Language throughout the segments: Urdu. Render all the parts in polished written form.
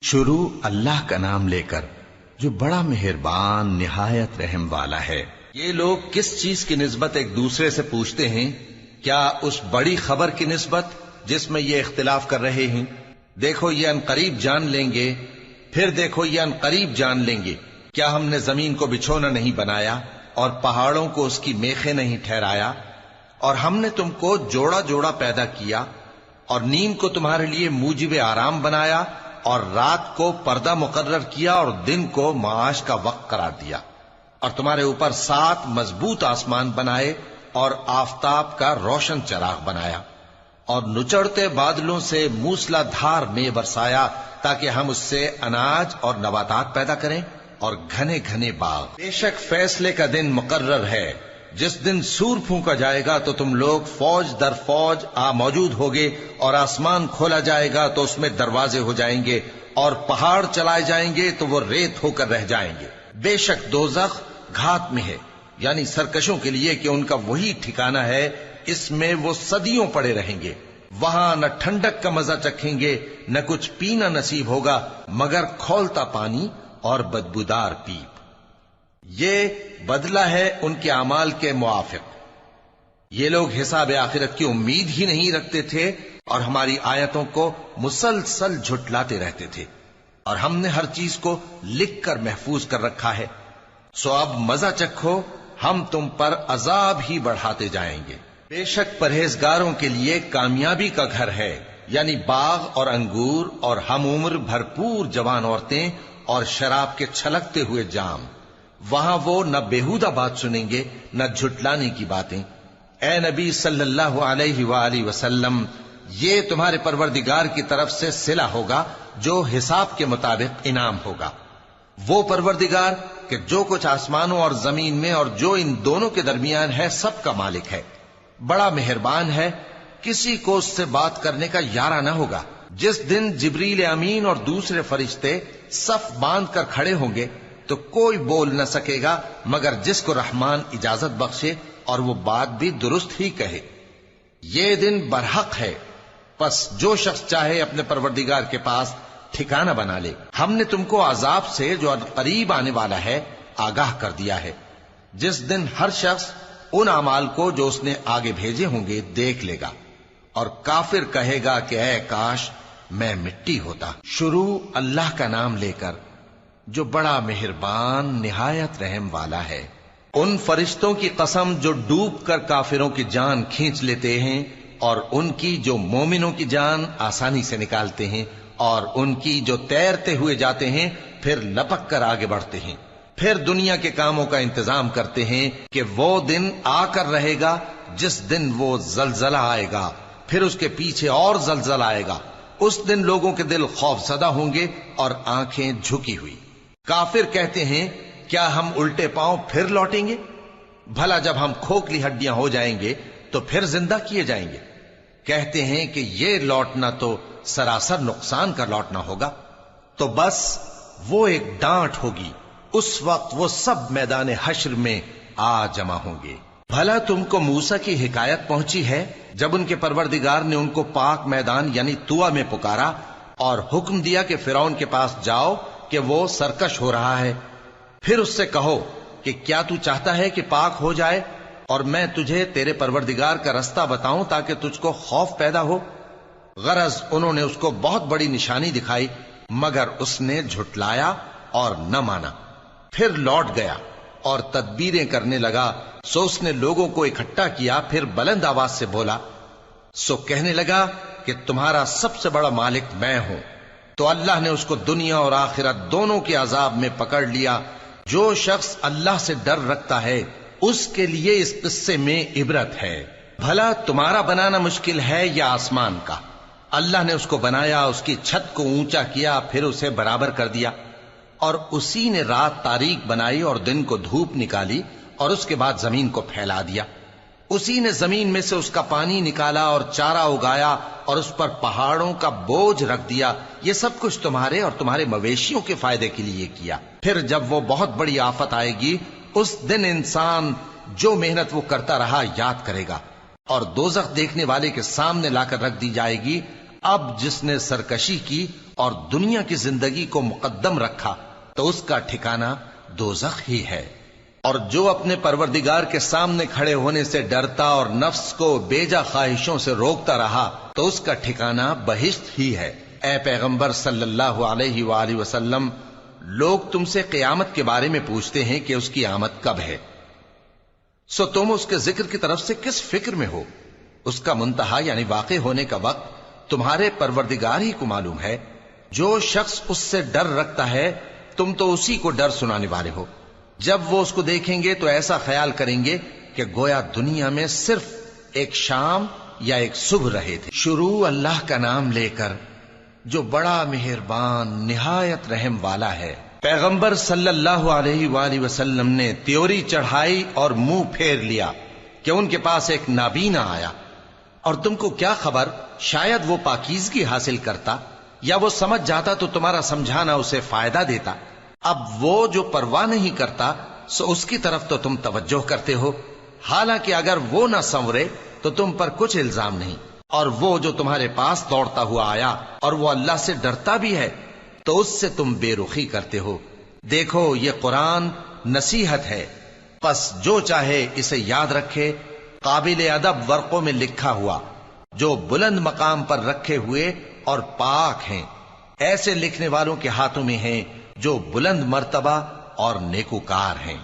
شروع اللہ کا نام لے کر جو بڑا مہربان نہایت رحم والا ہے۔ یہ لوگ کس چیز کی نسبت ایک دوسرے سے پوچھتے ہیں؟ کیا اس بڑی خبر کی نسبت جس میں یہ اختلاف کر رہے ہیں؟ دیکھو یہ انقریب جان لیں گے، پھر دیکھو یہ انقریب جان لیں گے۔ کیا ہم نے زمین کو بچھونا نہیں بنایا اور پہاڑوں کو اس کی میخیں نہیں ٹھہرایا؟ اور ہم نے تم کو جوڑا جوڑا پیدا کیا اور نیند کو تمہارے لیے موجب آرام بنایا اور رات کو پردہ مقرر کیا اور دن کو معاش کا وقت قرار دیا، اور تمہارے اوپر 7 مضبوط آسمان بنائے اور آفتاب کا روشن چراغ بنایا، اور نچڑتے بادلوں سے موسلا دھار میں برسایا تاکہ ہم اس سے اناج اور نباتات پیدا کریں اور گھنے گھنے باغ۔ بے شک فیصلے کا دن مقرر ہے، جس دن سور پھونکا جائے گا تو تم لوگ فوج در فوج موجود ہوگے، اور آسمان کھولا جائے گا تو اس میں دروازے ہو جائیں گے، اور پہاڑ چلائے جائیں گے تو وہ ریت ہو کر رہ جائیں گے۔ بے شک دوزخ گھات میں ہے، یعنی سرکشوں کے لیے کہ ان کا وہی ٹھکانہ ہے، اس میں وہ صدیوں پڑے رہیں گے۔ وہاں نہ ٹھنڈک کا مزہ چکھیں گے، نہ کچھ پینا نصیب ہوگا مگر کھولتا پانی اور بدبودار پیپ۔ یہ بدلہ ہے ان کے اعمال کے موافق۔ یہ لوگ حساب آخرت کی امید ہی نہیں رکھتے تھے اور ہماری آیتوں کو مسلسل جھٹلاتے رہتے تھے، اور ہم نے ہر چیز کو لکھ کر محفوظ کر رکھا ہے۔ سو اب مزہ چکھو، ہم تم پر عذاب ہی بڑھاتے جائیں گے۔ بے شک پرہیزگاروں کے لیے کامیابی کا گھر ہے، یعنی باغ اور انگور اور ہم عمر بھرپور جوان عورتیں اور شراب کے چھلکتے ہوئے جام۔ وہاں وہ نہ بیہودہ بات سنیں گے نہ جھٹلانے کی باتیں۔ اے نبی صلی اللہ علیہ وآلہ وسلم، یہ تمہارے پروردگار کی طرف سے صلہ ہوگا جو حساب کے مطابق انعام ہوگا۔ وہ پروردگار کہ جو کچھ آسمانوں اور زمین میں اور جو ان دونوں کے درمیان ہے سب کا مالک ہے، بڑا مہربان ہے، کسی کو اس سے بات کرنے کا یارہ نہ ہوگا۔ جس دن جبریل امین اور دوسرے فرشتے صف باندھ کر کھڑے ہوں گے تو کوئی بول نہ سکے گا مگر جس کو رحمان اجازت بخشے اور وہ بات بھی درست ہی کہے۔ یہ دن برحق ہے، پس جو شخص چاہے اپنے پروردگار کے پاس ٹھکانہ بنا لے۔ ہم نے تم کو عذاب سے جو قریب آنے والا ہے آگاہ کر دیا ہے، جس دن ہر شخص ان اعمال کو جو اس نے آگے بھیجے ہوں گے دیکھ لے گا، اور کافر کہے گا کہ اے کاش میں مٹی ہوتا۔ شروع اللہ کا نام لے کر جو بڑا مہربان نہایت رحم والا ہے۔ ان فرشتوں کی قسم جو ڈوب کر کافروں کی جان کھینچ لیتے ہیں، اور ان کی جو مومنوں کی جان آسانی سے نکالتے ہیں، اور ان کی جو تیرتے ہوئے جاتے ہیں پھر لپک کر آگے بڑھتے ہیں، پھر دنیا کے کاموں کا انتظام کرتے ہیں کہ وہ دن آ کر رہے گا جس دن وہ زلزلہ آئے گا، پھر اس کے پیچھے اور زلزلہ آئے گا۔ اس دن لوگوں کے دل خوف زدہ ہوں گے اور آنکھیں جھکی ہوئی۔ کافر کہتے ہیں کیا ہم الٹے پاؤں پھر لوٹیں گے؟ بھلا جب ہم کھوکھلی ہڈیاں ہو جائیں گے تو پھر زندہ کیے جائیں گے؟ کہتے ہیں کہ یہ لوٹنا تو سراسر نقصان کا لوٹنا ہوگا۔ تو بس وہ ایک ڈانٹ ہوگی، اس وقت وہ سب میدان حشر میں آ جمع ہوں گے۔ بھلا تم کو موسیٰ کی حکایت پہنچی ہے جب ان کے پروردگار نے ان کو پاک میدان یعنی طویٰ میں پکارا اور حکم دیا کہ فرعون کے پاس جاؤ کہ وہ سرکش ہو رہا ہے، پھر اس سے کہو کہ کیا تو چاہتا ہے کہ پاک ہو جائے اور میں تجھے تیرے پروردگار کا رستہ بتاؤں تاکہ تجھ کو خوف پیدا ہو؟ غرض انہوں نے اس کو بہت بڑی نشانی دکھائی مگر اس نے جھٹلایا اور نہ مانا، پھر لوٹ گیا اور تدبیریں کرنے لگا۔ سو اس نے لوگوں کو اکٹھا کیا، پھر بلند آواز سے بولا، سو کہنے لگا کہ تمہارا سب سے بڑا مالک میں ہوں۔ تو اللہ نے اس کو دنیا اور آخرت دونوں کے عذاب میں پکڑ لیا۔ جو شخص اللہ سے ڈر رکھتا ہے اس کے لیے اس قصے میں عبرت ہے۔ بھلا تمہارا بنانا مشکل ہے یا آسمان کا؟ اللہ نے اس کو بنایا، اس کی چھت کو اونچا کیا، پھر اسے برابر کر دیا، اور اسی نے رات تاریک بنائی اور دن کو دھوپ نکالی، اور اس کے بعد زمین کو پھیلا دیا۔ اسی نے زمین میں سے اس کا پانی نکالا اور چارہ اگایا اور اس پر پہاڑوں کا بوجھ رکھ دیا۔ یہ سب کچھ تمہارے اور تمہارے مویشیوں کے فائدے کے لیے کیا۔ پھر جب وہ بہت بڑی آفت آئے گی اس دن انسان جو محنت وہ کرتا رہا یاد کرے گا، اور دوزخ دیکھنے والے کے سامنے لا کر رکھ دی جائے گی۔ اب جس نے سرکشی کی اور دنیا کی زندگی کو مقدم رکھا تو اس کا ٹھکانہ دوزخ ہی ہے، اور جو اپنے پروردگار کے سامنے کھڑے ہونے سے ڈرتا اور نفس کو بیجا خواہشوں سے روکتا رہا تو اس کا ٹھکانہ بہشت ہی ہے۔ اے پیغمبر صلی اللہ علیہ وآلہ وسلم، لوگ تم سے قیامت کے بارے میں پوچھتے ہیں کہ اس کی آمد کب ہے، سو تم اس کے ذکر کی طرف سے کس فکر میں ہو؟ اس کا منتہا یعنی واقع ہونے کا وقت تمہارے پروردگار ہی کو معلوم ہے۔ جو شخص اس سے ڈر رکھتا ہے تم تو اسی کو ڈر سنانے والے ہو۔ جب وہ اس کو دیکھیں گے تو ایسا خیال کریں گے کہ گویا دنیا میں صرف ایک شام یا ایک صبح رہے تھے۔ شروع اللہ کا نام لے کر جو بڑا مہربان نہایت رحم والا ہے۔ پیغمبر صلی اللہ علیہ وآلہ وسلم نے تیوری چڑھائی اور منہ پھیر لیا کہ ان کے پاس ایک نابینا آیا، اور تم کو کیا خبر، شاید وہ پاکیزگی حاصل کرتا یا وہ سمجھ جاتا تو تمہارا سمجھانا اسے فائدہ دیتا۔ اب وہ جو پرواہ نہیں کرتا سو اس کی طرف تو تم توجہ کرتے ہو، حالانکہ اگر وہ نہ سنورے تو تم پر کچھ الزام نہیں۔ اور وہ جو تمہارے پاس دوڑتا ہوا آیا اور وہ اللہ سے ڈرتا بھی ہے تو اس سے تم بے رخی کرتے ہو۔ دیکھو یہ قرآن نصیحت ہے، پس جو چاہے اسے یاد رکھے۔ قابل ادب ورقوں میں لکھا ہوا، جو بلند مقام پر رکھے ہوئے اور پاک ہیں، ایسے لکھنے والوں کے ہاتھوں میں ہیں جو بلند مرتبہ اور نیکوکار ہیں۔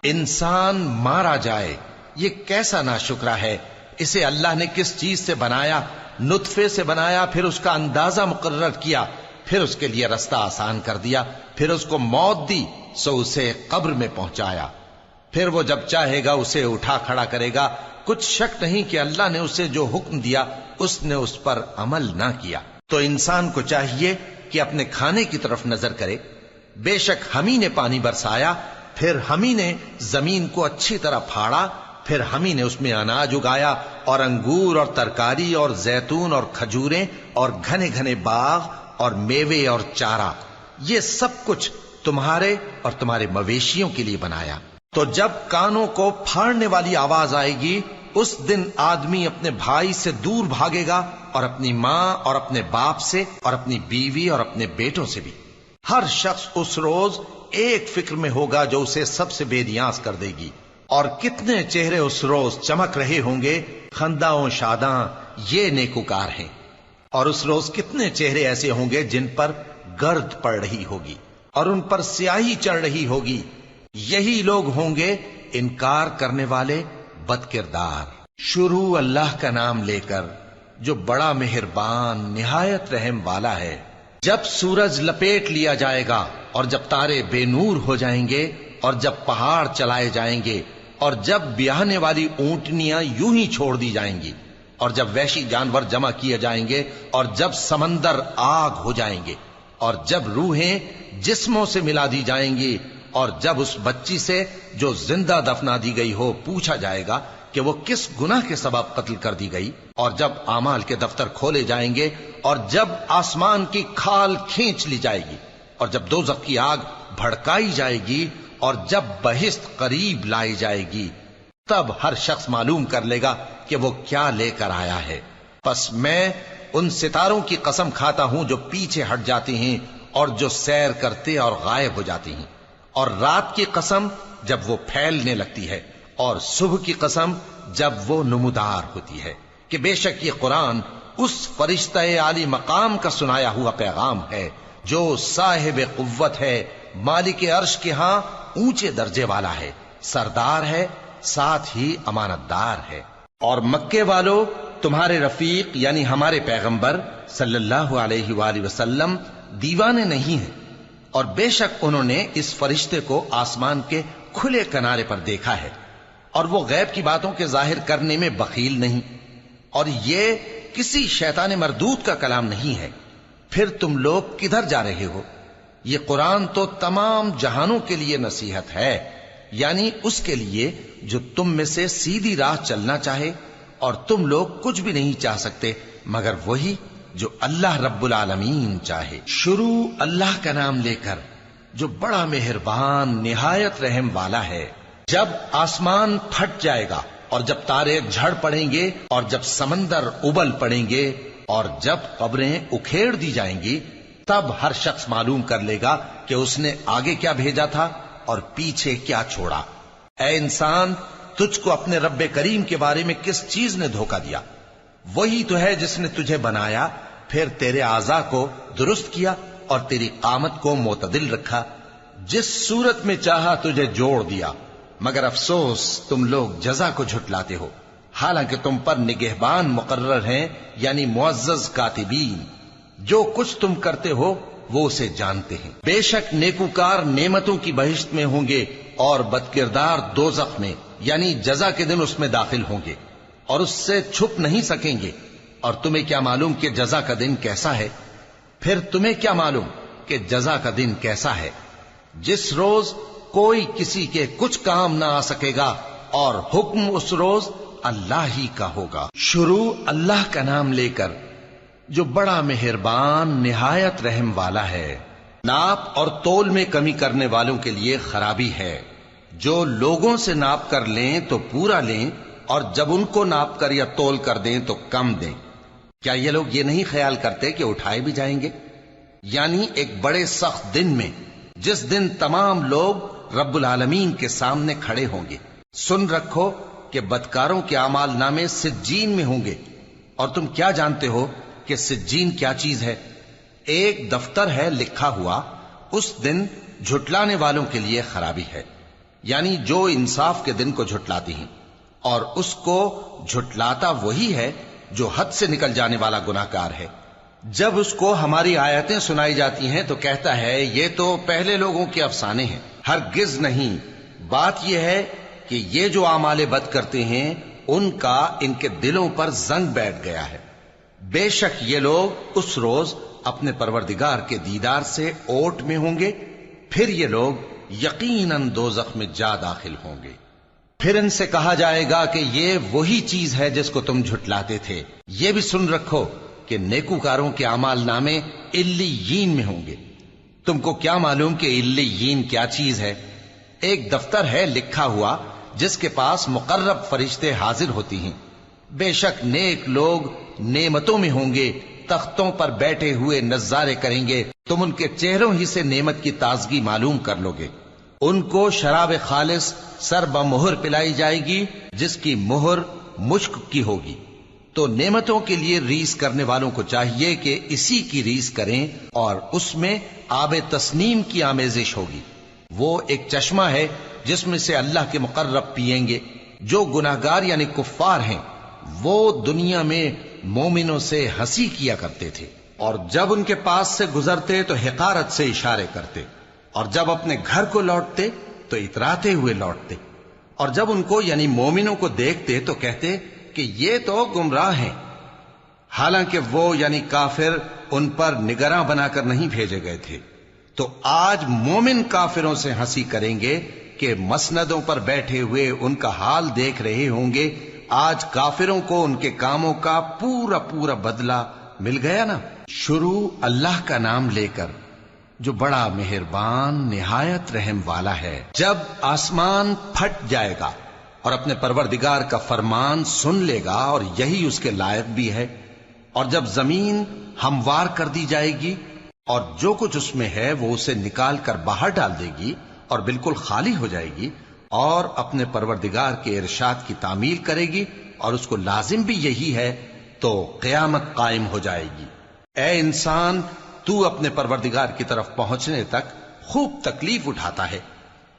انسان مارا جائے، یہ کیسا ناشکرا ہے۔ اسے اللہ نے کس چیز سے بنایا؟ نطفے سے بنایا، پھر اس کا اندازہ مقرر کیا، پھر اس کے لیے رستہ آسان کر دیا، پھر اس کو موت دی سو اسے قبر میں پہنچایا، پھر وہ جب چاہے گا اسے اٹھا کھڑا کرے گا۔ کچھ شک نہیں کہ اللہ نے اسے جو حکم دیا اس نے اس پر عمل نہ کیا۔ تو انسان کو چاہیے کہ اپنے کھانے کی طرف نظر کرے۔ بے شک ہم ہی نے پانی برسایا، پھر ہم ہی نے زمین کو اچھی طرح پھاڑا، پھر ہم ہی نے اس میں اناج اگایا اور انگور اور ترکاری اور زیتون اور کھجوریں اور گھنے گھنے باغ اور میوے اور چارہ، یہ سب کچھ تمہارے اور تمہارے مویشیوں کے لیے بنایا۔ تو جب کانوں کو پھاڑنے والی آواز آئے گی اس دن آدمی اپنے بھائی سے دور بھاگے گا، اور اپنی ماں اور اپنے باپ سے اور اپنی بیوی اور اپنے بیٹوں سے بھی۔ ہر شخص اس روز ایک فکر میں ہوگا جو اسے سب سے بے نیاز کر دے گی۔ اور کتنے چہرے اس روز چمک رہے ہوں گے، خنداں و شاداں، یہ نیکوکار ہیں۔ اور اس روز کتنے چہرے ایسے ہوں گے جن پر گرد پڑ رہی ہوگی اور ان پر سیاہی چڑھ رہی ہوگی، یہی لوگ ہوں گے انکار کرنے والے بد کردار۔ شروع اللہ کا نام لے کر جو بڑا مہربان نہایت رحم والا ہے۔ جب سورج لپیٹ لیا جائے گا اور جب تارے بے نور ہو جائیں گے اور جب پہاڑ چلائے جائیں گے اور جب بیاہنے والی اونٹنیاں یوں ہی چھوڑ دی جائیں گی اور جب وحشی جانور جمع کیے جائیں گے اور جب سمندر آگ ہو جائیں گے اور جب روحیں جسموں سے ملا دی جائیں گی اور جب اس بچی سے جو زندہ دفنا دی گئی ہو پوچھا جائے گا کہ وہ کس گناہ کے سبب قتل کر دی گئی، اور جب اعمال کے دفتر کھولے جائیں گے اور جب آسمان کی کھال کھینچ لی جائے گی اور جب دوزخ کی آگ بھڑکائی جائے گی اور جب بہشت قریب لائی جائے گی، تب ہر شخص معلوم کر لے گا کہ وہ کیا لے کر آیا ہے۔ پس میں ان ستاروں کی قسم کھاتا ہوں جو پیچھے ہٹ جاتے ہیں اور جو سیر کرتے اور غائب ہو جاتے ہیں، اور رات کی قسم جب وہ پھیلنے لگتی ہے، اور صبح کی قسم جب وہ نمودار ہوتی ہے، کہ بے شک یہ قرآن اس فرشتہ عالی مقام کا سنایا ہوا پیغام ہے جو صاحب قوت ہے، مالک عرش کے ہاں اونچے درجے والا ہے، سردار ہے، ساتھ ہی امانت دار ہے۔ اور مکے والو، تمہارے رفیق یعنی ہمارے پیغمبر صلی اللہ علیہ وآلہ وسلم دیوانے نہیں ہیں، اور بے شک انہوں نے اس فرشتے کو آسمان کے کھلے کنارے پر دیکھا ہے، اور وہ غیب کی باتوں کے ظاہر کرنے میں بخیل نہیں، اور یہ کسی شیطان مردود کا کلام نہیں ہے۔ پھر تم لوگ کدھر جا رہے ہو؟ یہ قرآن تو تمام جہانوں کے لیے نصیحت ہے، یعنی اس کے لیے جو تم میں سے سیدھی راہ چلنا چاہے، اور تم لوگ کچھ بھی نہیں چاہ سکتے مگر وہی جو اللہ رب العالمین چاہے۔ شروع اللہ کا نام لے کر جو بڑا مہربان نہایت رحم والا ہے۔ جب آسمان پھٹ جائے گا اور جب تارے جھڑ پڑیں گے اور جب سمندر ابل پڑیں گے اور جب قبریں اکھیڑ دی جائیں گی، تب ہر شخص معلوم کر لے گا کہ اس نے آگے کیا بھیجا تھا اور پیچھے کیا چھوڑا۔ اے انسان، تجھ کو اپنے رب کریم کے بارے میں کس چیز نے دھوکہ دیا؟ وہی تو ہے جس نے تجھے بنایا، پھر تیرے اعضاء کو درست کیا اور تیری قامت کو معتدل رکھا، جس صورت میں چاہا تجھے جوڑ دیا۔ مگر افسوس تم لوگ جزا کو جھٹلاتے ہو، حالانکہ تم پر نگہبان مقرر ہیں، یعنی معزز کاتبین۔ جو کچھ تم کرتے ہو وہ اسے جانتے ہیں۔ بے شک نیکوکار نعمتوں کی بہشت میں ہوں گے اور بدکردار دوزخ میں، یعنی جزا کے دن اس میں داخل ہوں گے اور اس سے چھپ نہیں سکیں گے۔ اور تمہیں کیا معلوم کہ جزا کا دن کیسا ہے؟ پھر تمہیں کیا معلوم کہ جزا کا دن کیسا ہے؟ جس روز کوئی کسی کے کچھ کام نہ آ سکے گا اور حکم اس روز اللہ ہی کا ہوگا۔ شروع اللہ کا نام لے کر جو بڑا مہربان نہایت رحم والا ہے۔ ناپ اور تول میں کمی کرنے والوں کے لیے خرابی ہے۔ جو لوگوں سے ناپ کر لیں تو پورا لیں، اور جب ان کو ناپ کر یا تول کر دیں تو کم دیں۔ کیا یہ لوگ یہ نہیں خیال کرتے کہ اٹھائے بھی جائیں گے؟ یعنی ایک بڑے سخت دن میں، جس دن تمام لوگ رب العالمین کے سامنے کھڑے ہوں گے۔ سن رکھو کہ بدکاروں کے اعمال نامے سجین میں ہوں گے، اور تم کیا جانتے ہو کہ سجین کیا چیز ہے؟ ایک دفتر ہے لکھا ہوا، اس دن جھٹلانے والوں کے لیے خرابی ہے، یعنی جو انصاف کے دن کو جھٹلاتی ہیں، اور اس کو جھٹلاتا وہی ہے جو حد سے نکل جانے والا گناہگار ہے۔ جب اس کو ہماری آیتیں سنائی جاتی ہیں تو کہتا ہے یہ تو پہلے لوگوں کے افسانے ہیں۔ ہرگز نہیں، بات یہ ہے کہ یہ جو اعمال بد کرتے ہیں ان کا ان کے دلوں پر زنگ بیٹھ گیا ہے۔ بے شک یہ لوگ اس روز اپنے پروردگار کے دیدار سے اوٹ میں ہوں گے، پھر یہ لوگ یقیناً دوزخ میں جا داخل ہوں گے۔ پھر ان سے کہا جائے گا کہ یہ وہی چیز ہے جس کو تم جھٹلاتے تھے۔ یہ بھی سن رکھو کہ نیکوکاروں کے اعمال نامے علیین میں ہوں گے۔ تم کو کیا معلوم کہ علیین کیا چیز ہے؟ ایک دفتر ہے لکھا ہوا جس کے پاس مقرب فرشتے حاضر ہوتی ہیں۔ بے شک نیک لوگ نعمتوں میں ہوں گے، تختوں پر بیٹھے ہوئے نظارے کریں گے، تم ان کے چہروں ہی سے نعمت کی تازگی معلوم کر لو گے۔ ان کو شراب خالص سر بمہر پلائی جائے گی جس کی مہر مشک کی ہوگی۔ تو نعمتوں کے لیے ریس کرنے والوں کو چاہیے کہ اسی کی ریس کریں، اور اس میں آب تسنیم کی آمیزش ہوگی۔ وہ ایک چشمہ ہے جس میں سے اللہ کے مقرب پیئیں گے۔ جو گناہگار یعنی کفار ہیں وہ دنیا میں مومنوں سے ہنسی کیا کرتے تھے، اور جب ان کے پاس سے گزرتے تو حقارت سے اشارے کرتے، اور جب اپنے گھر کو لوٹتے تو اتراتے ہوئے لوٹتے، اور جب ان کو یعنی مومنوں کو دیکھتے تو کہتے کہ یہ تو گمراہ ہیں، حالانکہ وہ یعنی کافر ان پر نگراں بنا کر نہیں بھیجے گئے تھے۔ تو آج مومن کافروں سے ہنسی کریں گے کہ مسندوں پر بیٹھے ہوئے ان کا حال دیکھ رہے ہوں گے۔ آج کافروں کو ان کے کاموں کا پورا پورا بدلہ مل گیا نا۔ شروع اللہ کا نام لے کر جو بڑا مہربان نہایت رحم والا ہے۔ جب آسمان پھٹ جائے گا اور اپنے پروردگار کا فرمان سن لے گا، اور یہی اس کے لائق بھی ہے، اور جب زمین ہموار کر دی جائے گی اور جو کچھ اس میں ہے وہ اسے نکال کر باہر ڈال دے گی اور بالکل خالی ہو جائے گی، اور اپنے پروردگار کے ارشاد کی تعمیل کرے گی، اور اس کو لازم بھی یہی ہے، تو قیامت قائم ہو جائے گی۔ اے انسان، تو اپنے پروردگار کی طرف پہنچنے تک خوب تکلیف اٹھاتا ہے،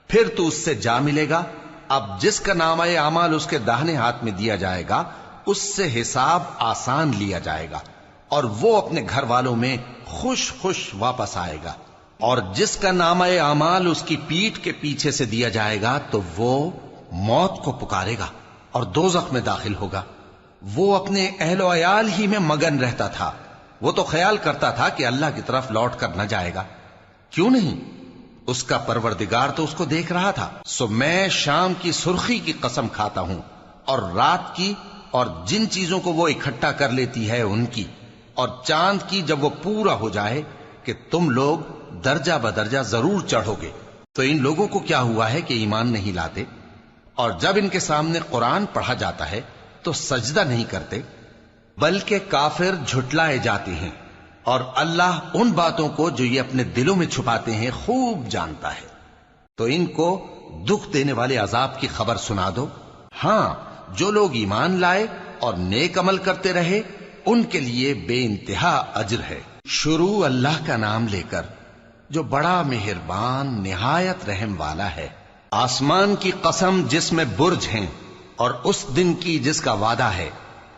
پھر تو اس سے جا ملے گا۔ اب جس کا نامہ اعمال اس کے داہنے ہاتھ میں دیا جائے گا اس سے حساب آسان لیا جائے گا، اور وہ اپنے گھر والوں میں خوش خوش واپس آئے گا۔ اور جس کا نامہ اعمال اس کی پیٹھ کے پیچھے سے دیا جائے گا تو وہ موت کو پکارے گا اور دوزخ میں داخل ہوگا۔ وہ اپنے اہل و عیال ہی میں مگن رہتا تھا، وہ تو خیال کرتا تھا کہ اللہ کی طرف لوٹ کر نہ جائے گا، کیوں نہیں؟ اس کا پروردگار تو اس کو دیکھ رہا تھا۔ سو میں شام کی سرخی کی قسم کھاتا ہوں، اور رات کی، اور جن چیزوں کو وہ اکٹھا کر لیتی ہے ان کی، اور چاند کی جب وہ پورا ہو جائے، کہ تم لوگ درجہ بدرجہ ضرور چڑھو گے۔ تو ان لوگوں کو کیا ہوا ہے کہ ایمان نہیں لاتے، اور جب ان کے سامنے قرآن پڑھا جاتا ہے تو سجدہ نہیں کرتے، بلکہ کافر جھٹلائے جاتے ہیں۔ اور اللہ ان باتوں کو جو یہ اپنے دلوں میں چھپاتے ہیں خوب جانتا ہے۔ تو ان کو دکھ دینے والے عذاب کی خبر سنا دو۔ ہاں، جو لوگ ایمان لائے اور نیک عمل کرتے رہے ان کے لیے بے انتہا اجر ہے۔ شروع اللہ کا نام لے کر جو بڑا مہربان نہایت رحم والا ہے۔ آسمان کی قسم جس میں برج ہیں، اور اس دن کی جس کا وعدہ ہے،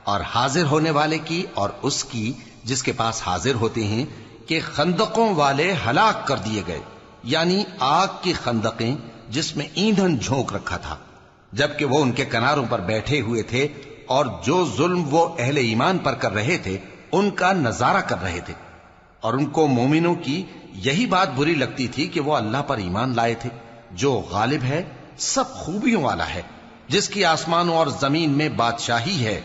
اور حاضر ہونے والے کی اور اس کی جس کے پاس حاضر ہوتے ہیں، کہ خندقوں والے ہلاک کر دیے گئے، یعنی آگ کی خندقیں جس میں ایندھن جھونک رکھا تھا، جبکہ وہ ان کے کناروں پر بیٹھے ہوئے تھے اور جو ظلم وہ اہل ایمان پر کر رہے تھے ان کا نظارہ کر رہے تھے، اور ان کو مومنوں کی یہی بات بری لگتی تھی کہ وہ اللہ پر ایمان لائے تھے جو غالب ہے، سب خوبیوں والا ہے، جس کی آسمانوں اور زمین میں بادشاہی ہے،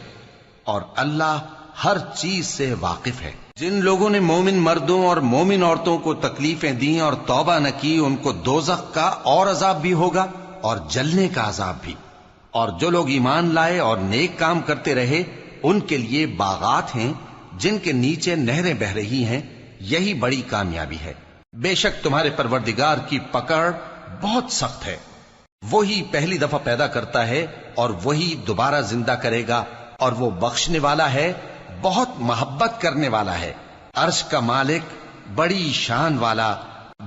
اور اللہ ہر چیز سے واقف ہے۔ جن لوگوں نے مومن مردوں اور مومن عورتوں کو تکلیفیں دیں اور توبہ نہ کی، ان کو دوزخ کا اور عذاب بھی ہوگا اور جلنے کا عذاب بھی۔ اور جو لوگ ایمان لائے اور نیک کام کرتے رہے ان کے لیے باغات ہیں جن کے نیچے نہریں بہ رہی ہیں، یہی بڑی کامیابی ہے۔ بے شک تمہارے پروردگار کی پکڑ بہت سخت ہے، وہی پہلی دفعہ پیدا کرتا ہے اور وہی دوبارہ زندہ کرے گا، اور وہ بخشنے والا ہے، بہت محبت کرنے والا ہے۔ عرش کا مالک، بڑی شان والا،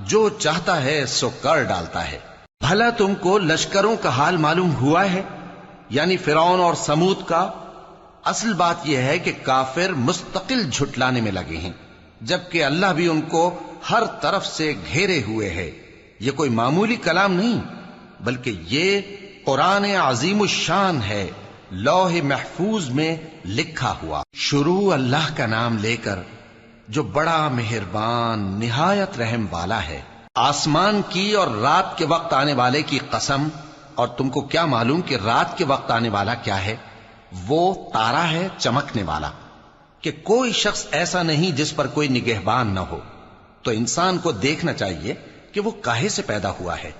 جو چاہتا ہے سو کر ڈالتا ہے۔ بھلا تم کو لشکروں کا حال معلوم ہوا ہے، یعنی فرعون اور سمود کا؟ اصل بات یہ ہے کہ کافر مستقل جھٹلانے میں لگے ہیں، جبکہ اللہ بھی ان کو ہر طرف سے گھیرے ہوئے ہے۔ یہ کوئی معمولی کلام نہیں، بلکہ یہ قرآن عظیم الشان ہے، لوح محفوظ میں لکھا ہوا۔ شروع اللہ کا نام لے کر جو بڑا مہربان نہایت رحم والا ہے۔ آسمان کی اور رات کے وقت آنے والے کی قسم، اور تم کو کیا معلوم کہ رات کے وقت آنے والا کیا ہے؟ وہ تارا ہے چمکنے والا، کہ کوئی شخص ایسا نہیں جس پر کوئی نگہبان نہ ہو۔ تو انسان کو دیکھنا چاہیے کہ وہ کاہے سے پیدا ہوا ہے۔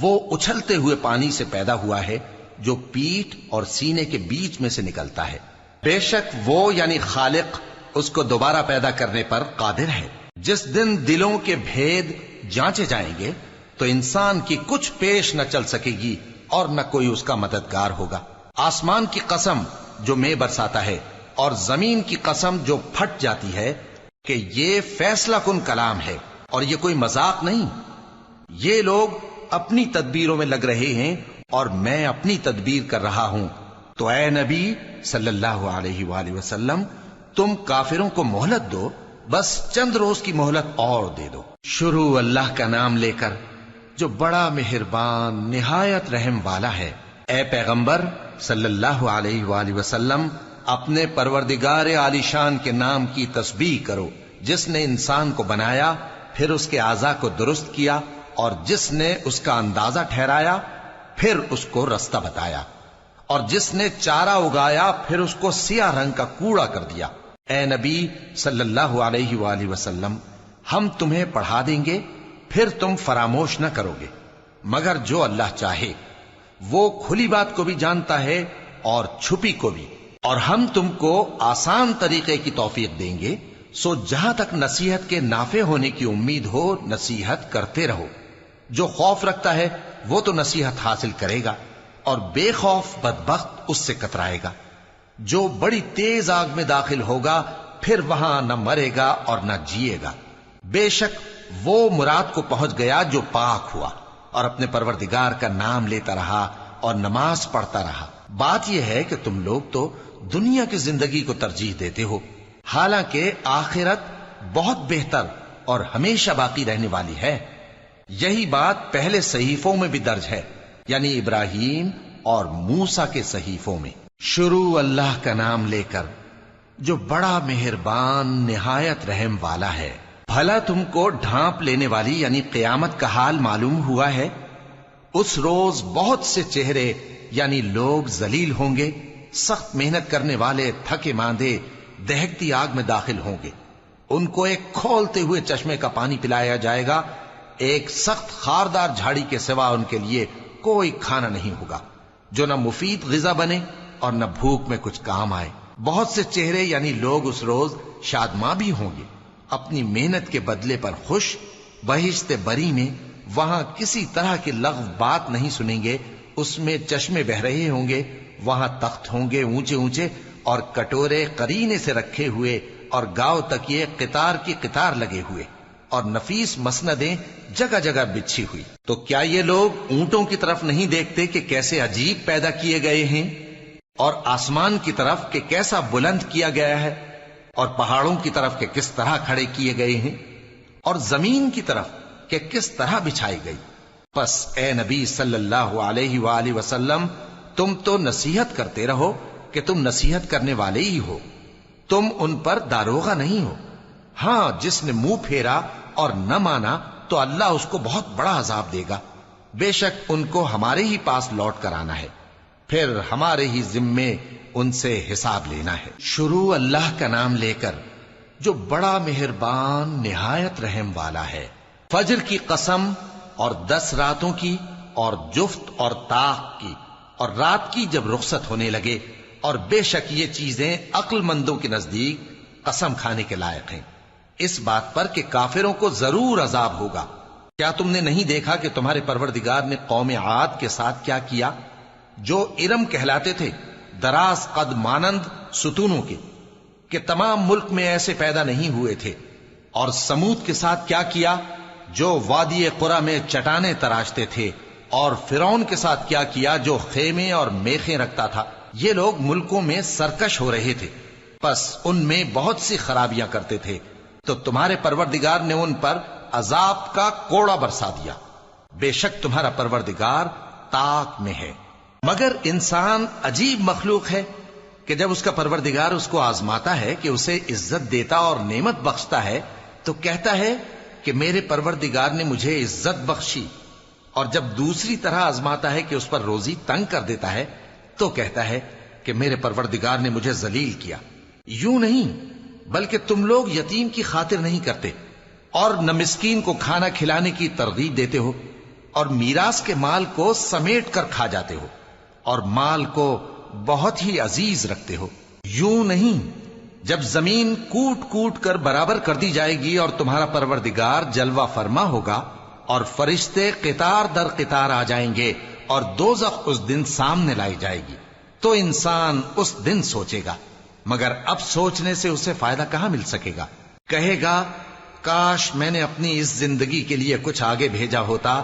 وہ اچھلتے ہوئے پانی سے پیدا ہوا ہے جو پیٹھ اور سینے کے بیچ میں سے نکلتا ہے۔ بے شک وہ یعنی خالق اس کو دوبارہ پیدا کرنے پر قادر ہے۔ جس دن دلوں کے بھید جانچے جائیں گے تو انسان کی کچھ پیش نہ چل سکے گی اور نہ کوئی اس کا مددگار ہوگا۔ آسمان کی قسم جو مے برساتا ہے، اور زمین کی قسم جو پھٹ جاتی ہے، کہ یہ فیصلہ کن کلام ہے اور یہ کوئی مذاق نہیں۔ یہ لوگ اپنی تدبیروں میں لگ رہے ہیں اور میں اپنی تدبیر کر رہا ہوں۔ تو اے نبی صلی اللہ علیہ وآلہ وسلم، تم کافروں کو مہلت دو، بس چند روز کی مہلت اور دے دو۔ شروع اللہ کا نام لے کر جو بڑا مہربان نہایت رحم والا ہے۔ اے پیغمبر صلی اللہ علیہ وآلہ وسلم، اپنے پروردگار عالی شان کے نام کی تسبیح کرو، جس نے انسان کو بنایا، پھر اس کے اعضاء کو درست کیا، اور جس نے اس کا اندازہ ٹھہرایا، پھر اس کو رستہ بتایا، اور جس نے چارہ اگایا، پھر اس کو سیاہ رنگ کا کوڑا کر دیا۔ اے نبی صلی اللہ علیہ وآلہ وسلم، ہم تمہیں پڑھا دیں گے، پھر تم فراموش نہ کرو گے، مگر جو اللہ چاہے۔ وہ کھلی بات کو بھی جانتا ہے اور چھپی کو بھی، اور ہم تم کو آسان طریقے کی توفیق دیں گے، سو جہاں تک نصیحت کے نافع ہونے کی امید ہو نصیحت کرتے رہو۔ جو خوف رکھتا ہے وہ تو نصیحت حاصل کرے گا، اور بے خوف بدبخت اس سے کترائے گا۔ جو بڑی تیز آگ میں داخل ہوگا، پھر وہاں نہ مرے گا اور نہ جیے گا۔ بے شک وہ مراد کو پہنچ گیا جو پاک ہوا اور اپنے پروردگار کا نام لیتا رہا اور نماز پڑھتا رہا۔ بات یہ ہے کہ تم لوگ تو دنیا کی زندگی کو ترجیح دیتے ہو، حالانکہ آخرت بہت بہتر اور ہمیشہ باقی رہنے والی ہے۔ یہی بات پہلے صحیفوں میں بھی درج ہے، یعنی ابراہیم اور موسیٰ کے صحیفوں میں۔ شروع اللہ کا نام لے کر جو بڑا مہربان نہایت رحم والا ہے۔ بھلا تم کو ڈھانپ لینے والی یعنی قیامت کا حال معلوم ہوا ہے؟ اس روز بہت سے چہرے یعنی لوگ ذلیل ہوں گے، سخت محنت کرنے والے تھکے ماندے دہکتی آگ میں داخل ہوں گے۔ ان کو ایک کھولتے ہوئے چشمے کا پانی پلایا جائے گا، ایک سخت خاردار جھاڑی کے سوا ان کے لیے کوئی کھانا نہیں ہوگا جو نہ مفید غذا بنے اور نہ بھوک میں کچھ کام آئے۔ بہت سے چہرے یعنی لوگ اس روز شادماں بھی ہوں گے، اپنی محنت کے بدلے پر خوش بہشت بری میں وہاں کسی طرح کی لغو بات نہیں سنیں گے، اس میں چشمے بہ رہے ہوں گے، وہاں تخت ہوں گے اونچے اونچے اور کٹورے قرینے سے رکھے ہوئے اور گاؤ تک یہ قطار کی قطار لگے ہوئے اور نفیس مسندیں جگہ جگہ بچھی ہوئی۔ تو کیا یہ لوگ اونٹوں کی طرف نہیں دیکھتے کہ کیسے عجیب پیدا کیے گئے ہیں، اور آسمان کی طرف کہ کیسا بلند کیا گیا ہے، اور پہاڑوں کی طرف کہ کس طرح کھڑے کیے گئے ہیں، اور زمین کی طرف کہ کس طرح بچھائی گئی؟ پس اے نبی صلی اللہ علیہ وآلہ وسلم، تم تو نصیحت کرتے رہو کہ تم نصیحت کرنے والے ہی ہو، تم ان پر داروغہ نہیں ہو۔ ہاں، جس نے منہ پھیرا اور نہ مانا تو اللہ اس کو بہت بڑا عذاب دے گا، بے شک ان کو ہمارے ہی پاس لوٹ کر آنا ہے، پھر ہمارے ہی ذمے ان سے حساب لینا ہے۔ شروع اللہ کا نام لے کر جو بڑا مہربان نہایت رحم والا ہے۔ فجر کی قسم اور 10 راتوں کی اور جفت اور طاق کی اور رات کی جب رخصت ہونے لگے، اور بے شک یہ چیزیں عقل مندوں کے نزدیک قسم کھانے کے لائق ہیں، اس بات پر کہ کافروں کو ضرور عذاب ہوگا۔ کیا تم نے نہیں دیکھا کہ تمہارے پروردگار نے قوم عاد کے ساتھ کیا کیا، جو ارم کہلاتے تھے، دراز قد مانند ستونوں کے، کہ تمام ملک میں ایسے پیدا نہیں ہوئے تھے، اور سمود کے ساتھ کیا کیا، جو وادی قرا میں چٹانیں تراشتے تھے، اور فرعون کے ساتھ کیا کیا، جو خیمے اور میخیں رکھتا تھا۔ یہ لوگ ملکوں میں سرکش ہو رہے تھے، پس ان میں بہت سی خرابیاں کرتے تھے، تو تمہارے پروردگار نے ان پر عذاب کا کوڑا برسا دیا۔ بے شک تمہارا پروردگار طاق میں ہے۔ مگر انسان عجیب مخلوق ہے کہ جب اس کا پروردگار اس کو آزماتا ہے کہ اسے عزت دیتا اور نعمت بخشتا ہے تو کہتا ہے کہ میرے پروردگار نے مجھے عزت بخشی، اور جب دوسری طرح آزماتا ہے کہ اس پر روزی تنگ کر دیتا ہے تو کہتا ہے کہ میرے پروردگار نے مجھے ذلیل کیا۔ یوں نہیں، بلکہ تم لوگ یتیم کی خاطر نہیں کرتے، اور نہ مسکین کو کھانا کھلانے کی ترغیب دیتے ہو، اور میراث کے مال کو سمیٹ کر کھا جاتے ہو، اور مال کو بہت ہی عزیز رکھتے ہو۔ یوں نہیں، جب زمین کوٹ کوٹ کر برابر کر دی جائے گی اور تمہارا پروردگار جلوہ فرما ہوگا اور فرشتے قطار در قطار آ جائیں گے اور دوزخ اس دن سامنے لائی جائے گی، تو انسان اس دن سوچے گا، مگر اب سوچنے سے اسے فائدہ کہاں مل سکے گا؟ کہے گا کاش میں نے اپنی اس زندگی کے لیے کچھ آگے بھیجا ہوتا،